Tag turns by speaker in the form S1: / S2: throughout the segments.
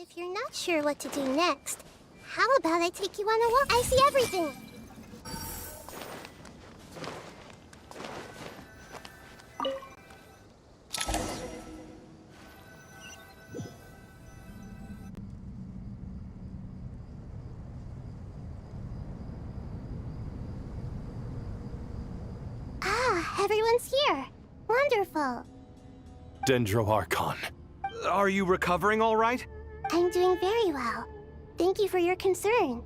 S1: If you're not sure what to do next, how about I take you on a walk? I see everything! Ah, everyone's here. Wonderful.
S2: Dendroarchon. Are you recovering all right?
S1: I'm doing very well. Thank you for your concern.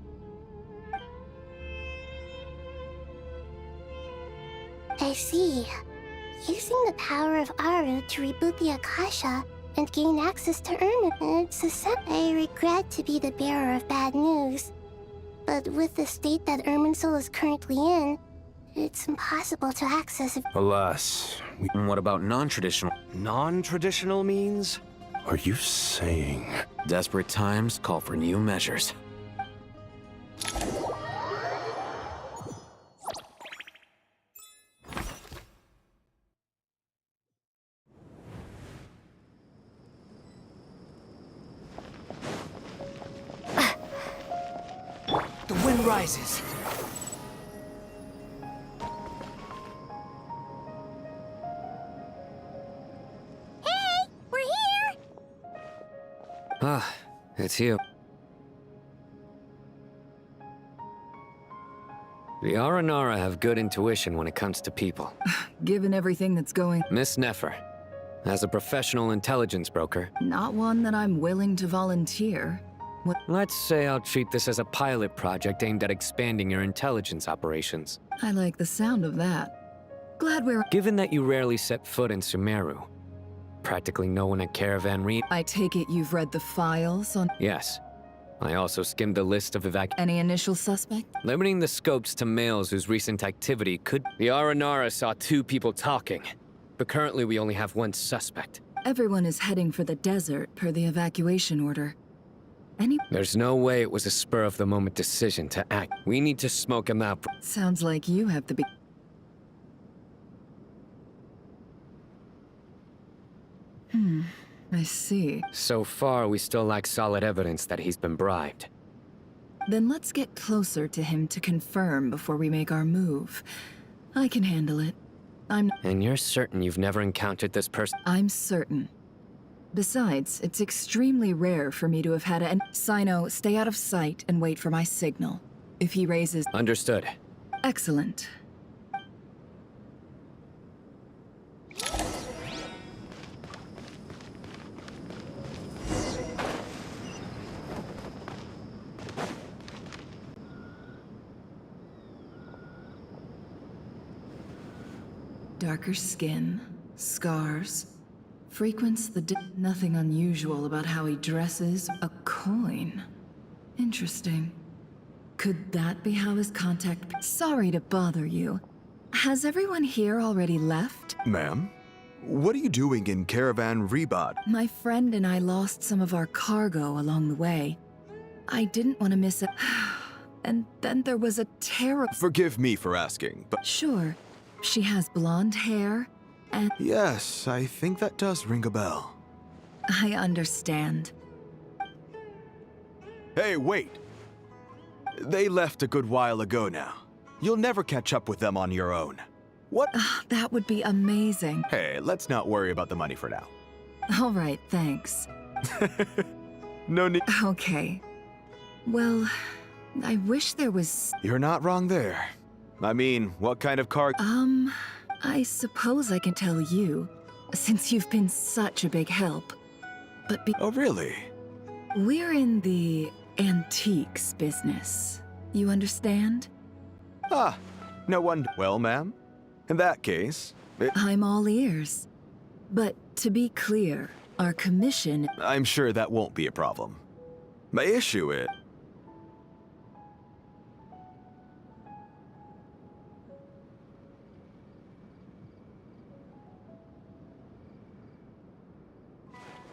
S1: I see. Using the power of Aru to reboot the Akasha and gain access to Ermin. I regret to be the bearer of bad news, but with the state that Erminsoul is currently in, it's impossible to access it.
S2: Alas.
S3: What about non-traditional?
S2: Non-traditional means? Are you saying...
S3: Desperate times call for new measures.
S4: The wind rises.
S1: Hey! We're here!
S3: Ah, it's you. The Aranara have good intuition when it comes to people.
S5: Given everything that's going...
S3: Miss Nefer, as a professional intelligence broker...
S5: Not one that I'm willing to volunteer.
S3: Let's say I'll treat this as a pilot project aimed at expanding your intelligence operations.
S5: I like the sound of that. Glad we're...
S3: Given that you rarely set foot in Sumeru, practically no one at Caravan Re...
S5: I take it you've read the files on...
S3: Yes. I also skimmed the list of
S5: Any initial suspect?
S3: Limiting the scopes to males whose recent activity could... The Aranara saw 2 people talking, but currently we only have 1 suspect.
S5: Everyone is heading for the desert per the evacuation order.
S3: There's no way it was a spur-of-the-moment decision to act. We need to smoke him out.
S5: Sounds like you have the I see.
S3: So far, we still lack solid evidence that he's been bribed.
S5: Then let's get closer to him to confirm before we make our move. I can handle it.
S3: And you're certain you've never encountered this person?
S5: I'm certain. Besides, it's extremely rare for me to have had a... Sino, stay out of sight and wait for my signal. If he raises...
S3: Understood.
S5: Excellent. Darker skin, scars, frequents the nothing unusual about how he dresses. A coin. Interesting. Could that be how his contact... Sorry to bother you. Has everyone here already left?
S6: Ma'am? What are you doing in Caravan Rebot?
S5: My friend and I lost some of our cargo along the way. I didn't want to miss it. And then there was a terrible...
S6: Forgive me for asking, but...
S5: Sure. She has blonde hair, and...
S6: Yes, I think that does ring a bell.
S5: I understand.
S6: Hey, wait! They left a good while ago now. You'll never catch up with them on your own. What?
S5: That would be amazing.
S6: Hey, let's not worry about the money for now.
S5: All right, thanks.
S6: No need.
S5: Okay. Well, I wish there was...
S6: You're not wrong there. I mean, what kind of car...
S5: I suppose I can tell you, since you've been such a big help. But
S6: Oh, really?
S5: We're in the antiques business. You understand?
S6: Ah, no wonder. Well, ma'am, in that case...
S5: I'm all ears. But to be clear, our commission...
S6: I'm sure that won't be a problem. My issue is...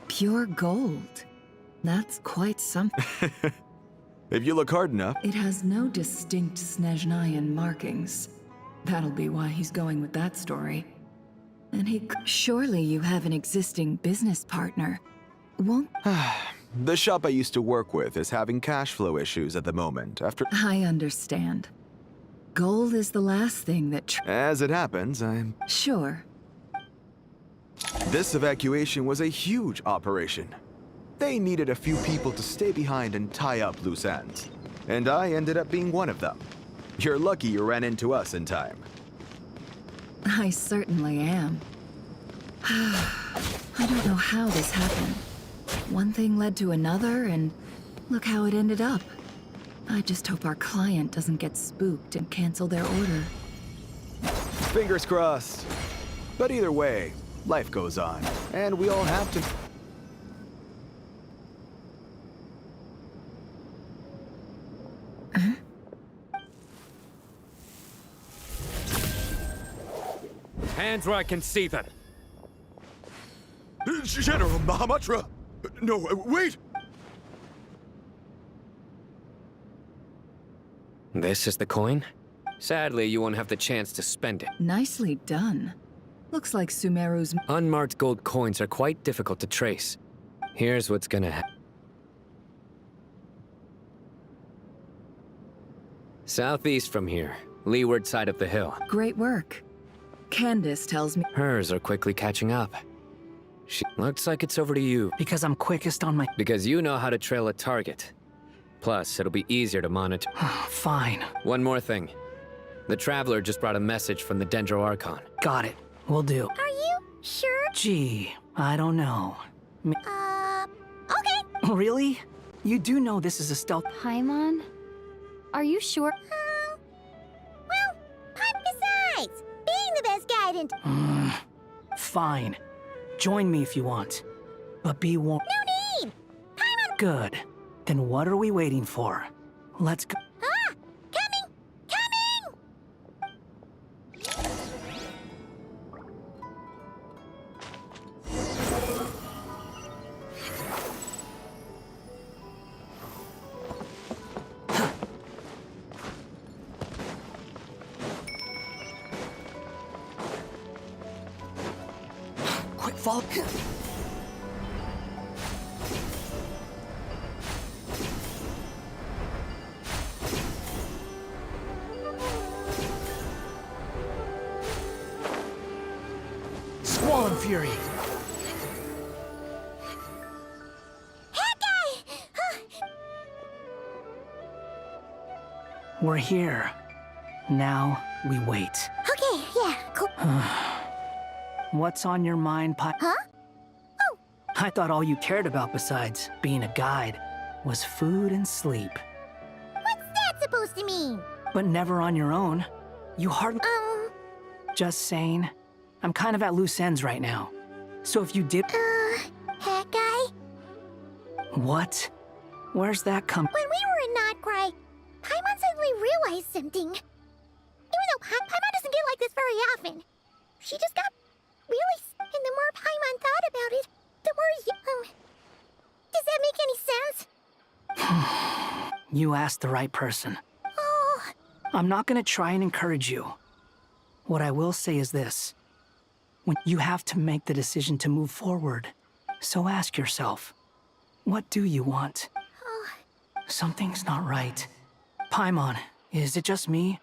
S5: Pure gold. That's quite something.
S6: If you look hard enough...
S5: It has no distinct Snezhnayan markings. That'll be why he's going with that story. And surely you have an existing business partner. Won't...
S6: The shop I used to work with is having cash flow issues at the moment after...
S5: I understand. Gold is the last thing that
S6: As it happens,
S5: Sure.
S6: This evacuation was a huge operation. They needed a few people to stay behind and tie up loose ends. And I ended up being one of them. You're lucky you ran into us in time.
S5: I certainly am. I don't know how this happened. One thing led to another, and look how it ended up. I just hope our client doesn't get spooked and cancel their order.
S6: Fingers crossed. But either way, life goes on, and we all have to...
S3: Hands where I can see them.
S6: General Mahamatra! No, wait!
S3: This is the coin? Sadly, you won't have the chance to spend it.
S5: Nicely done. Looks like Sumeru's...
S3: Unmarked gold coins are quite difficult to trace. Here's what's gonna happen. Southeast from here, leeward side of the hill.
S5: Great work. Candace tells me...
S3: Hers are quickly catching up. Looks like it's over to you.
S4: Because I'm quickest on my...
S3: Because you know how to trail a target. Plus, it'll be easier to monitor.
S4: Fine.
S3: One more thing. The Traveler just brought a message from the Dendro Archon.
S4: Got it. Will do.
S1: Are you sure?
S4: Gee, I don't know.
S1: Okay.
S4: Really? You do know this is a stealth...
S7: Paimon? Are you sure?
S1: Well, besides, being the best guidance.
S4: Fine. Join me if you want. But be warned.
S1: No need! Paimon!
S4: Good. Then what are we waiting for? Let's go.
S1: Ah! Coming!
S4: Quick, follow. Squall and Fury. We're here. Now we wait.
S1: Okay, yeah, cool.
S4: What's on your mind,
S1: Huh? Oh,
S4: I thought all you cared about besides being a guide was food and sleep.
S1: what's that supposed to mean?
S4: But never on your own. You hardly... Just saying. I'm kind of at loose ends right now. So if you did...
S1: Hat guy?
S4: What? Where's that come...
S1: When we were in Notcry, Paimon suddenly realized something. Even though Paimon doesn't get like this very often, she just got really... And the more Paimon thought about it, the more... does that make any sense?
S4: You asked the right person.
S1: Oh,
S4: I'm not gonna try and encourage you. What I will say is this. When you have to make the decision to move forward. So ask yourself, what do you want? Something's not right. Paimon, is it just me?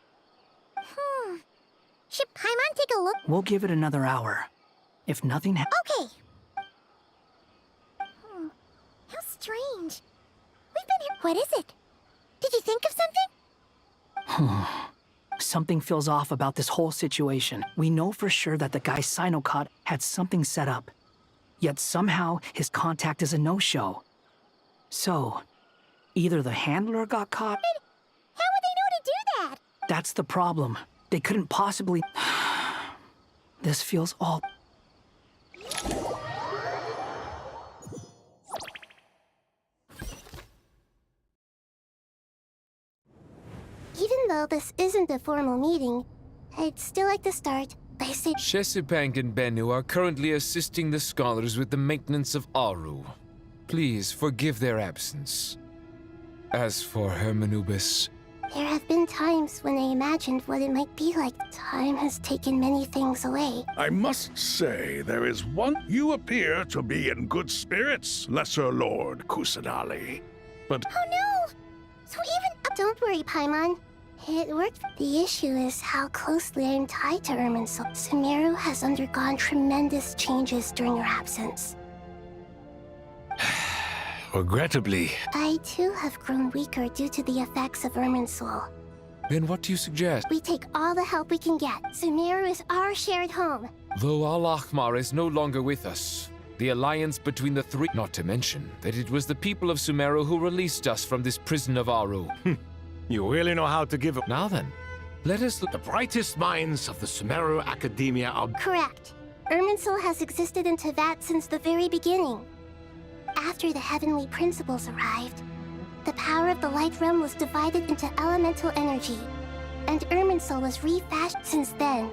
S1: should Paimon take a look?
S4: We'll give it another hour. If nothing
S1: Okay. How strange. We've been here... What is it? Did you think of something?
S4: Something feels off about this whole situation. We know for sure that the guy Sinocot had something set up. Yet somehow his contact is a no-show. So, either the handler got caught...
S1: How would they know to do that?
S4: That's the problem. They couldn't possibly... This feels all...
S1: Even though this isn't a formal meeting, I'd still like to start by saying...
S8: Chesapeake and Bennu are currently assisting the scholars with the maintenance of Aru. Please forgive their absence. As for Hermanubis,
S1: There have been times when I imagined what it might be like. Time has taken many things away.
S9: I must say, there is one. You appear to be in good spirits, Lesser Lord Kusanali. But
S1: Oh no! So even... Don't worry, Paimon. It worked. The issue is how closely I am tied to Irminsul. Sumeru has undergone tremendous changes during your absence.
S8: Regrettably.
S1: I too have grown weaker due to the effects of Irminsul.
S8: Then what do you suggest?
S1: We take all the help we can get. Sumeru is our shared home.
S8: Though Al-Ahmar is no longer with us, the alliance between the three... Not to mention that it was the people of Sumeru who released us from this prison of Aru.
S2: You really know how to give up.
S8: Now then, let us look...
S2: The brightest minds of the Sumeru Academia are...
S1: Correct. Irminsul has existed in Tevat since the very beginning. After the Heavenly Principles arrived, the power of the Light Realm was divided into elemental energy, and Irminsul was refashioned. Since then,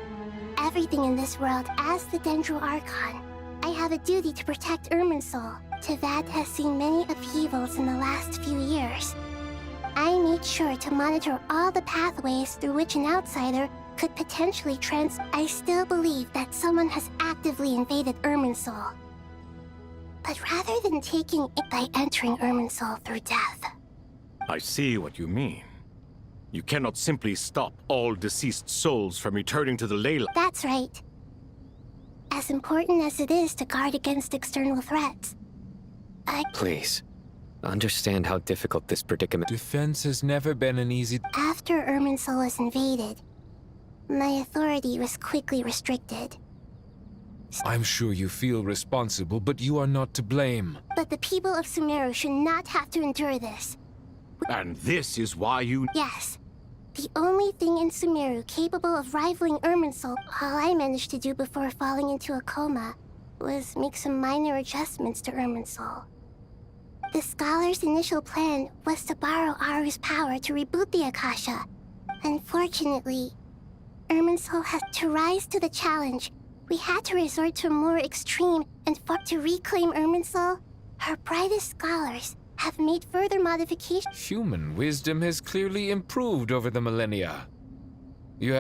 S1: everything in this world as the Dendro Archon, I have a duty to protect Irminsul. Tevat has seen many upheavals in the last few years. I made sure to monitor all the pathways through which an outsider could potentially I still believe that someone has actively invaded Irminsul. But rather than taking it by entering Irminsul through death.
S2: I see what you mean. You cannot simply stop all deceased souls from returning to the ley line.
S1: That's right. As important as it is to guard against external threats,
S3: Please, understand how difficult this predicament...
S8: Defense has never been an easy...
S1: After Irminsul was invaded, my authority was quickly restricted.
S8: I'm sure you feel responsible, but you are not to blame.
S1: But the people of Sumeru should not have to endure this.
S2: And this is why you...
S1: Yes. The only thing in Sumeru capable of rivaling Irminsul, all I managed to do before falling into a coma, was make some minor adjustments to Irminsul. The scholar's initial plan was to borrow Aru's power to reboot the Akasha. Unfortunately, Irminsul had to rise to the challenge. We had to resort to a more extreme and to reclaim Irminsul. Her brightest scholars have made further modifications.
S8: Human wisdom has clearly improved over the millennia.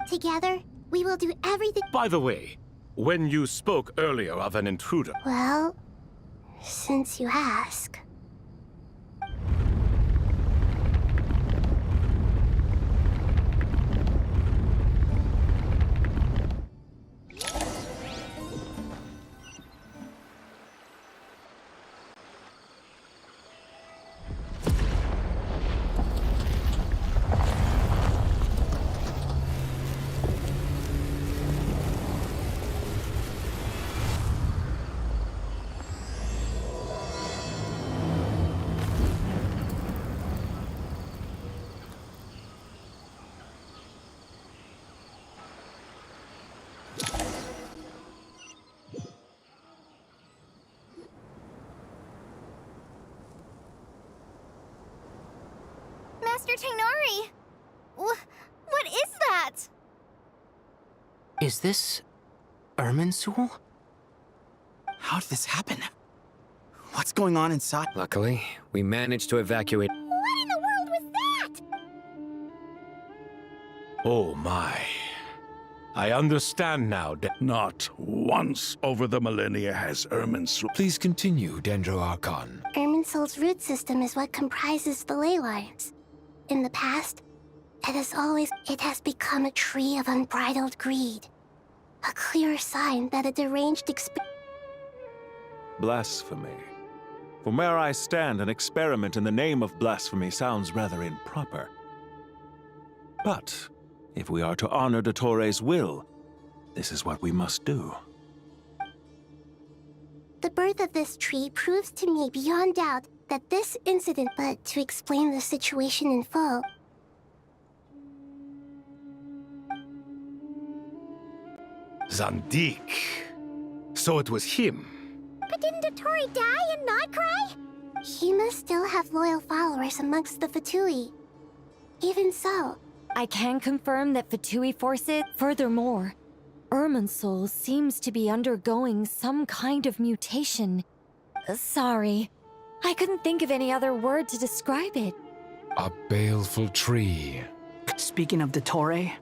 S1: Together, we will do everything.
S2: By the way, when you spoke earlier of an intruder...
S1: Well, since you ask.
S7: Master Tainari! What is that?
S10: Is this... Irminsul? How did this happen? What's going on inside?
S3: Luckily, we managed to evacuate...
S1: What in the world was that?
S2: Oh my. I understand now.
S9: not once over the millennia has Irminsul.
S8: Please continue, Dendro Archon.
S1: Irminsul's root system is what comprises the ley lines. In the past, it has become a tree of unbridled greed. A clear sign that a deranged
S11: Blasphemy. From where I stand, an experiment in the name of blasphemy sounds rather improper. But if we are to honor Dottores' will, this is what we must do.
S1: The birth of this tree proves to me beyond doubt that this incident, but to explain the situation in full.
S2: Zandik. So it was him.
S1: But didn't Dottori die and not cry? He must still have loyal followers amongst the Fatui. Even so,
S12: I can confirm that Fatui forces. Furthermore, Irminsul seems to be undergoing some kind of mutation. Sorry, I couldn't think of any other word to describe it.
S8: A baleful tree.
S4: Speaking of Dottore,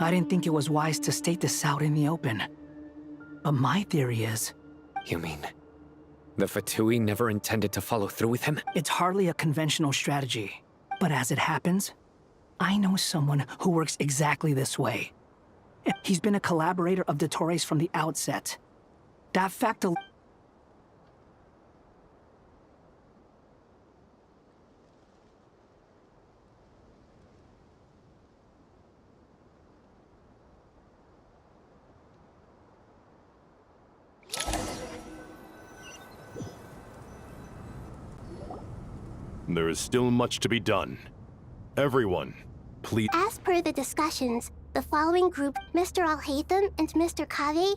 S4: I didn't think it was wise to state this out in the open. But my theory is...
S3: You mean the Fatui never intended to follow through with him?
S4: It's hardly a conventional strategy. But as it happens, I know someone who works exactly this way. He's been a collaborator of Dottore's from the outset. That fact alone...
S13: There is still much to be done. Everyone, please.
S1: As per the discussions, the following group, Mr. Al-Haytham and Mr. Kave,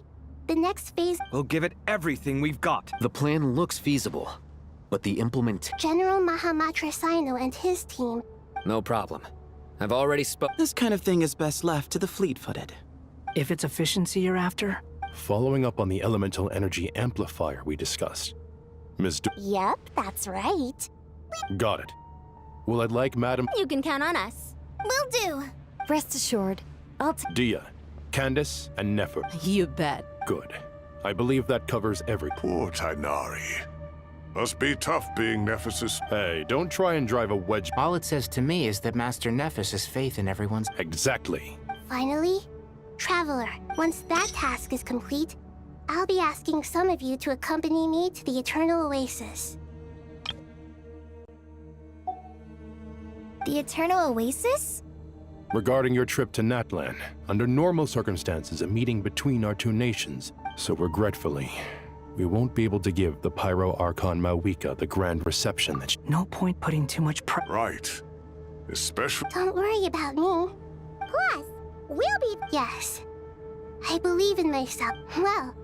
S1: the next phase...
S14: We'll give it everything we've got.
S3: The plan looks feasible, but the
S1: General Mahamatra Sino and his team.
S3: No problem. I've already
S10: This kind of thing is best left to the fleet-footed.
S4: If it's efficiency you're after...
S13: Following up on the elemental energy amplifier we discussed. Ms.
S7: Yep, that's right.
S13: Got it. Well, I'd like Madam...
S7: You can count on us. Will do.
S12: Rest assured, I'll
S13: Dia, Candace, and Nefer.
S15: You bet.
S13: Good. I believe that covers every...
S9: Poor Tainari. Must be tough being Nephis'...
S13: Hey, don't try and drive a wedge...
S10: All it says to me is that Master Nephis has faith in everyone's...
S13: Exactly.
S1: Finally, Traveler, once that task is complete, I'll be asking some of you to accompany me to the Eternal Oasis.
S7: The Eternal Oasis?
S13: Regarding your trip to Natlan, under normal circumstances, a meeting between our two nations. So regretfully, we won't be able to give the Pyro Archon Mawika the grand reception that
S4: No point putting too much
S9: Right. Especially...
S1: Don't worry about me. Plus, we'll be... Yes. I believe in myself. Well...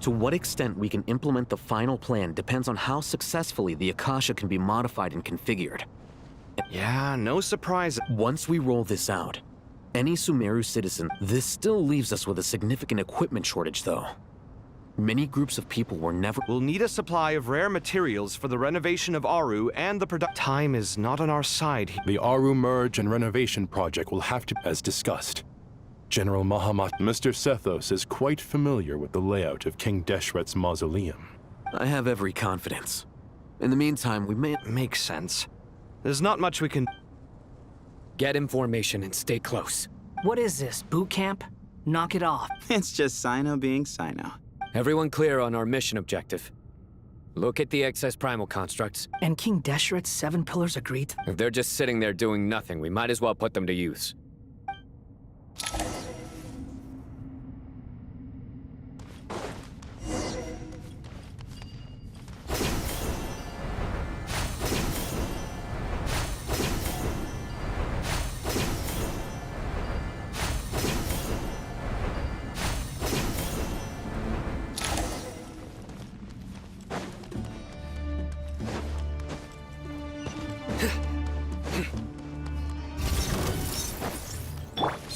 S16: To what extent we can implement the final plan depends on how successfully the Akasha can be modified and configured.
S14: Yeah, no surprise.
S16: Once we roll this out, any Sumeru citizen, this still leaves us with a significant equipment shortage, though. Many groups of people were never...
S14: We'll need a supply of rare materials for the renovation of Aru and the Time is not on our side.
S13: The Aru merge and renovation project will have to, as discussed. General Mahamat, Mr. Sethos is quite familiar with the layout of King Deshret's mausoleum.
S16: I have every confidence. In the meantime, we may...
S14: Makes sense. There's not much we can...
S3: Get information and stay close.
S4: What is this, boot camp? Knock it off.
S10: It's just Sino being Sino.
S3: Everyone clear on our mission objective. Look at the excess primal constructs.
S4: And King Deshret's 7 pillars agreed?
S3: If they're just sitting there doing nothing, we might as well put them to use.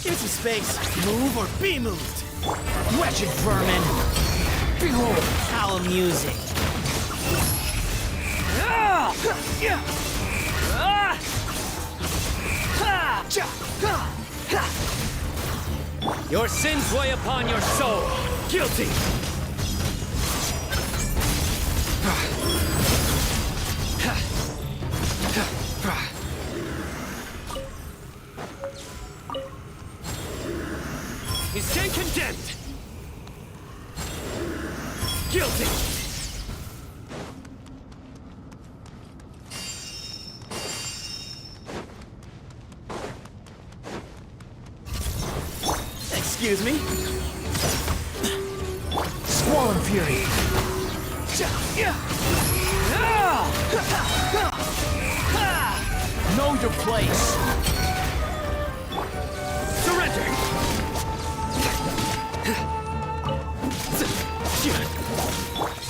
S10: Empty space. Move or be moved. Wretched vermin. Behold, how amusing.
S3: Your sins weigh upon your soul. Guilty. You stand condemned! Guilty!
S10: Excuse me? Squall and Fury. Know your place.
S3: Surrender!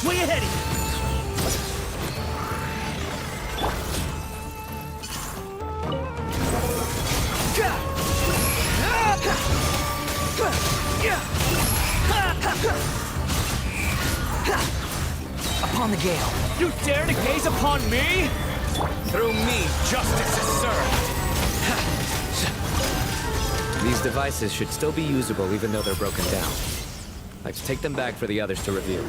S10: Way ahead of you.
S4: Upon the gale.
S3: You dare to gaze upon me? Through me, justice is served. These devices should still be usable even though they're broken down. Let's take them back for the others to review.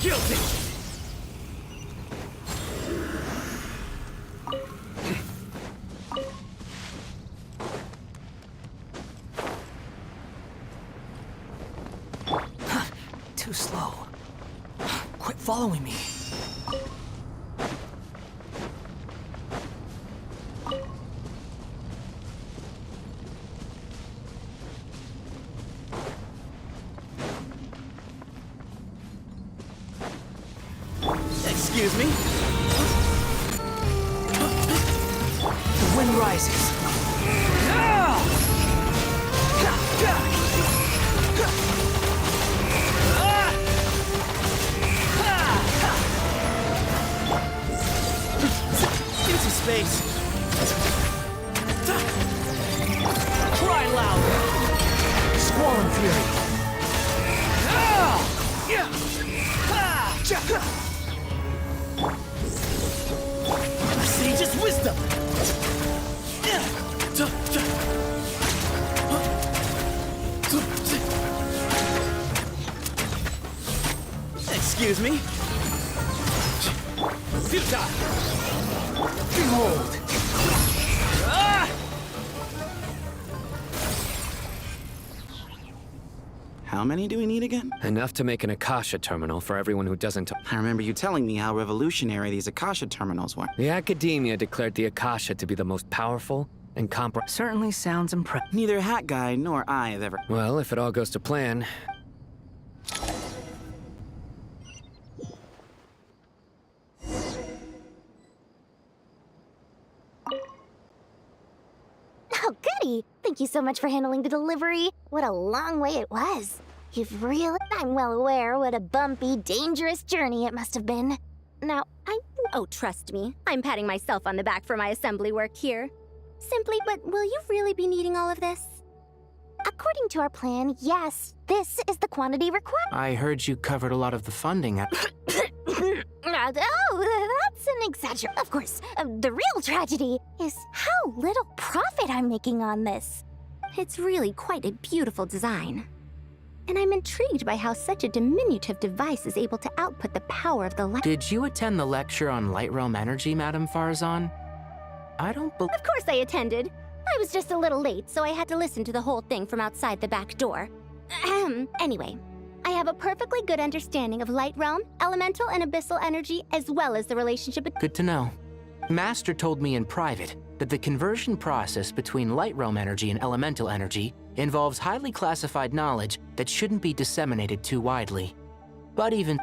S3: Guilty!
S4: Too slow. Quit following me.
S10: Excuse me?
S4: The wind rises.
S10: Into space.
S4: Cry loud. Squall and fury.
S10: Sage's wisdom. Excuse me?
S4: Futile. Behold.
S10: How many do we need again?
S3: Enough to make an Akasha terminal for everyone who doesn't...
S10: I remember you telling me how revolutionary these Akasha terminals were.
S3: The Academia declared the Akasha to be the most powerful and
S4: Certainly sounds impressive.
S10: Neither Hat Guy nor I have ever...
S3: Well, if it all goes to plan...
S7: Oh, goody! Thank you so much for handling the delivery. What a long way it was. You've really... I'm well aware what a bumpy, dangerous journey it must have been. Now,
S15: Oh, trust me. I'm patting myself on the back for my assembly work here. Simply, but will you really be needing all of this?
S7: According to our plan, yes, this is the quantity required.
S10: I heard you covered a lot of the funding at...
S7: Oh, that's an exaggeration. Of course, the real tragedy is how little profit I'm making on this.
S15: It's really quite a beautiful design. And I'm intrigued by how such a diminutive device is able to output the power of the light.
S10: Did you attend the lecture on Light Realm Energy, Madame Farzan? I don't believe...
S15: Of course I attended. I was just a little late, so I had to listen to the whole thing from outside the back door. Anyway, I have a perfectly good understanding of Light Realm, Elemental, and Abyssal energy, as well as the relationship between...
S10: Good to know. Master told me in private that the conversion process between Light Realm energy and Elemental energy involves highly classified knowledge that shouldn't be disseminated too widely. But even...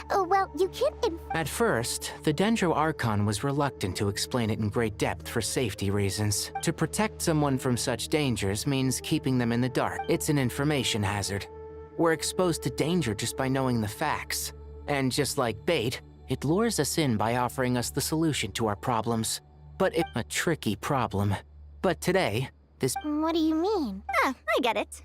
S7: Oh, well, you can't...
S10: At first, the Dendro Archon was reluctant to explain it in great depth for safety reasons. To protect someone from such dangers means keeping them in the dark. It's an information hazard. We're exposed to danger just by knowing the facts. And just like bait, it lures us in by offering us the solution to our problems. But it's a tricky problem. But today, this...
S7: What do you mean?
S15: I get it.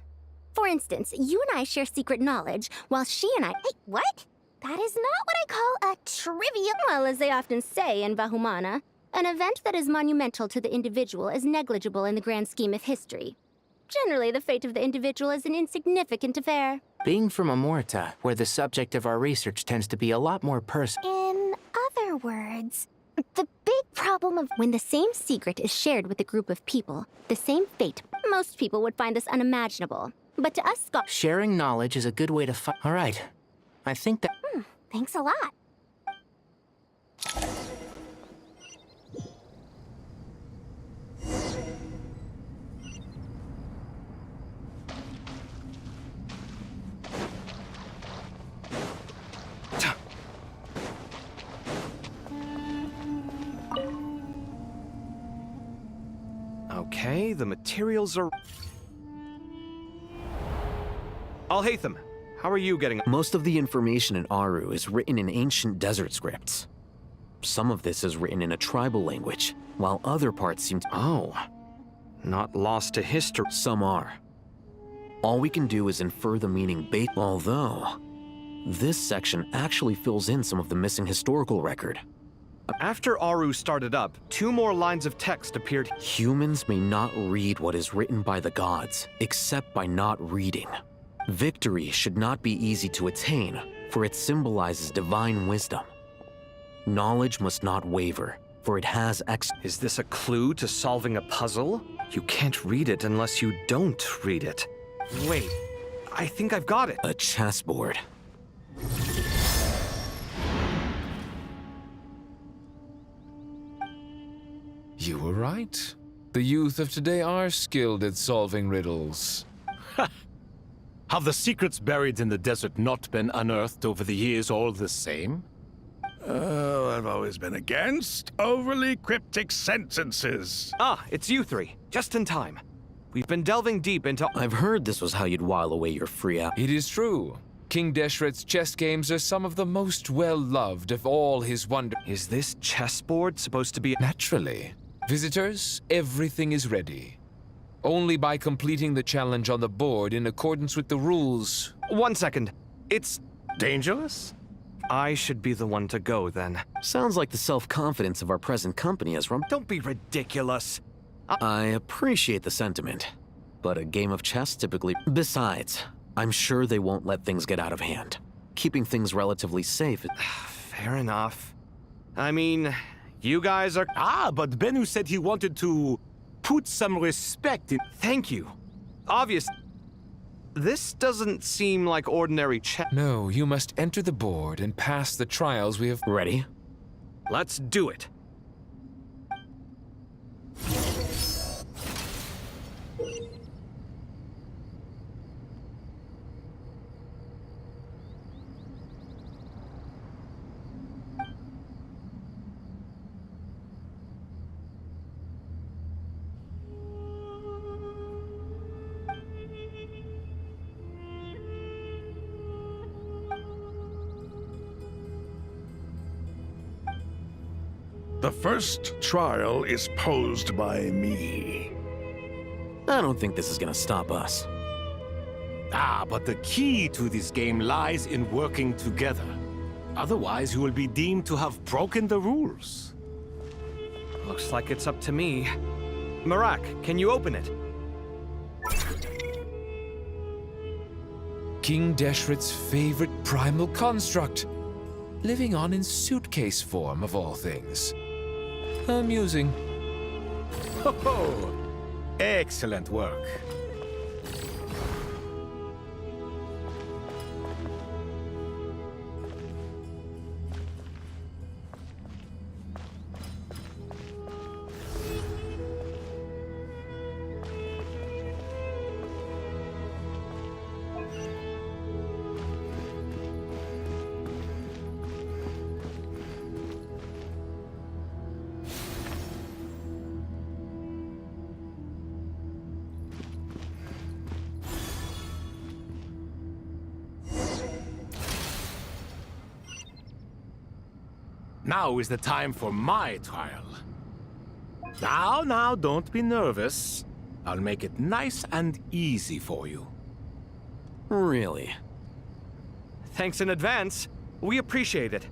S15: For instance, you and I share secret knowledge, while she and I...
S7: Hey, what? That is not what I call a trivia.
S15: Well, as they often say in Bahumana, an event that is monumental to the individual is negligible in the grand scheme of history. Generally, the fate of the individual is an insignificant affair.
S10: Being from Amorta, where the subject of our research tends to be a lot more personal.
S7: In other words, the big problem of...
S15: When the same secret is shared with a group of people, the same fate, most people would find this unimaginable. But to us scholars...
S10: Sharing knowledge is a good way to find... All right. I think that...
S7: Thanks a lot.
S14: Okay, the materials are... Alhaitham, how are you getting...
S16: Most of the information in Aru is written in ancient desert scripts. Some of this is written in a tribal language, while other parts seem to...
S14: Oh, not lost to history.
S16: Some are. All we can do is infer the meaning although this section actually fills in some of the missing historical record.
S14: After Aru started up, 2 more lines of text appeared.
S16: Humans may not read what is written by the gods, except by not reading. Victory should not be easy to attain, for it symbolizes divine wisdom. Knowledge must not waver, for it has
S14: Is this a clue to solving a puzzle? You can't read it unless you don't read it. Wait, I think I've got it.
S16: A chessboard.
S8: You were right. The youth of today are skilled at solving riddles.
S2: Have the secrets buried in the desert not been unearthed over the years all the same?
S9: Oh, I've always been against overly cryptic sentences.
S14: Ah, it's you 3. Just in time. We've been delving deep into...
S16: I've heard this was how you'd while away your free hour.
S8: It is true. King Deshret's chess games are some of the most well-loved of all his wonder...
S14: Is this chessboard supposed to be...
S8: Naturally. Visitors, everything is ready. Only by completing the challenge on the board in accordance with the rules...
S14: 1 second. It's...
S2: dangerous?
S14: I should be the one to go, then.
S16: Sounds like the self-confidence of our present company has run...
S14: Don't be ridiculous.
S16: I appreciate the sentiment, but a game of chess typically... Besides, I'm sure they won't let things get out of hand. Keeping things relatively safe...
S14: Fair enough. I mean, you guys are...
S2: Ah, but Bennu said he wanted to put some respect in...
S14: Thank you. Obvious. This doesn't seem like ordinary chess.
S8: No, you must enter the board and pass the trials we have...
S16: Ready?
S14: Let's do it.
S9: The first trial is posed by me.
S16: I don't think this is gonna stop us.
S2: Ah, but the key to this game lies in working together. Otherwise, you will be deemed to have broken the rules.
S14: Looks like it's up to me. Marak, can you open it?
S8: King Deshret's favorite primal construct. Living on in suitcase form, of all things. Amusing.
S2: Ho ho! Excellent work. Now is the time for my trial. Now, don't be nervous. I'll make it nice and easy for you.
S16: Really?
S14: Thanks in advance. We appreciate it.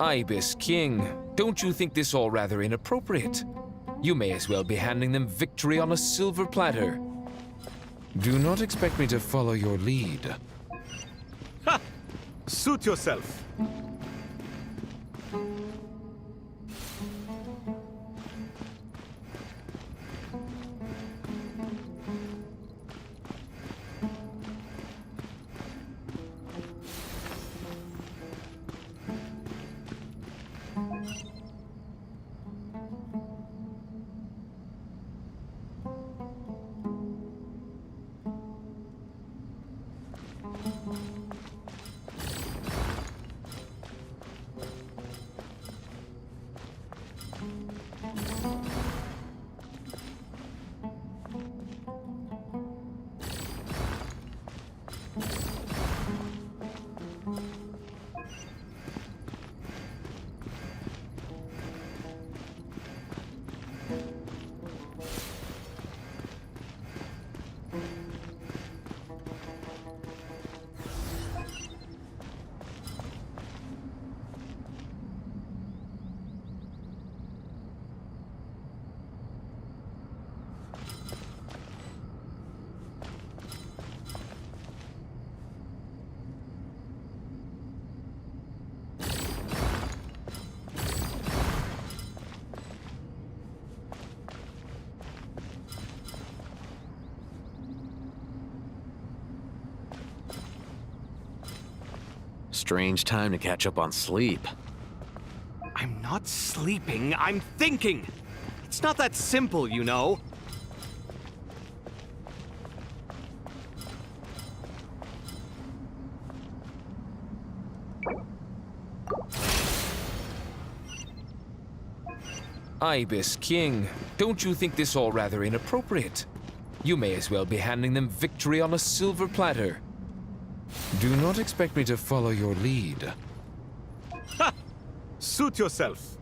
S8: Ibis King, don't you think this all rather inappropriate? You may as well be handing them victory on a silver platter. Do not expect me to follow your lead.
S2: Ha! Suit yourself.
S16: Strange time to catch up on sleep.
S14: I'm not sleeping, I'm thinking! It's not that simple, you know.
S8: Ibis King, don't you think this all rather inappropriate? You may as well be handing them victory on a silver platter. Do not expect me to follow your lead.
S2: Ha! Suit yourself.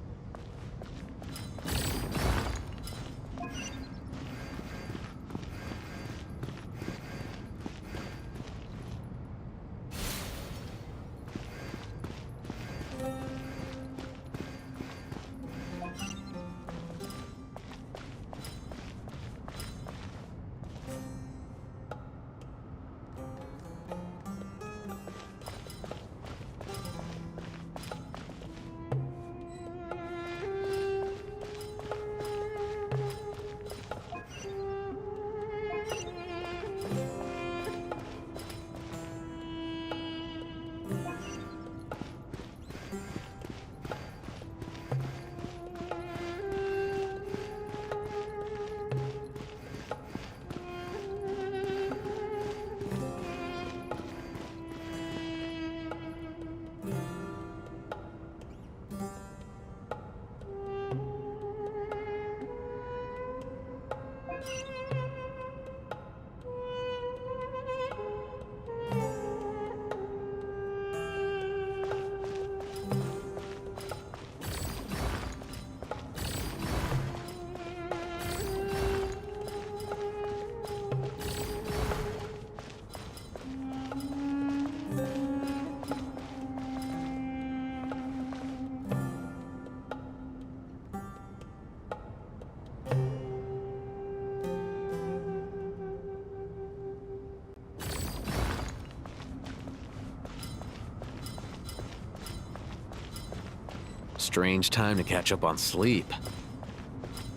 S16: Strange time to catch up on sleep.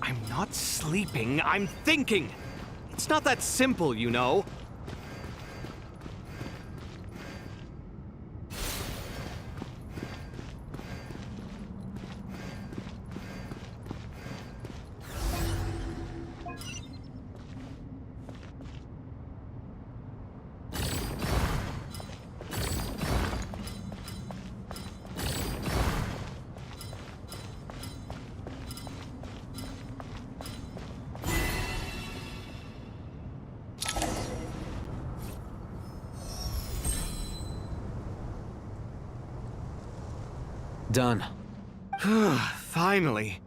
S14: I'm not sleeping, I'm thinking! It's not that simple, you know.
S16: Done.
S14: Finally.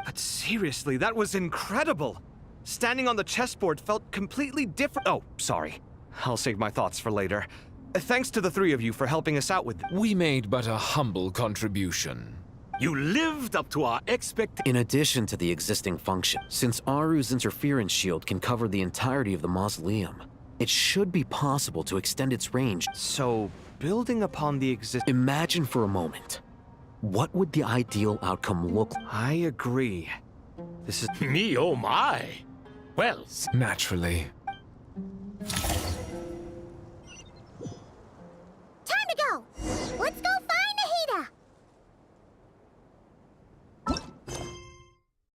S14: But seriously, that was incredible. Standing on the chessboard felt completely different. Oh, sorry. I'll save my thoughts for later. Thanks to the three of you for helping us out with this.
S8: We made but a humble contribution.
S2: You lived up to our expectations.
S16: In addition to the existing function, since Aru's interference shield can cover the entirety of the mausoleum, it should be possible to extend its range.
S14: So, building upon the
S16: Imagine for a moment. What would the ideal outcome look like?
S14: I agree. This is...
S2: Me, oh my. Well...
S8: Naturally.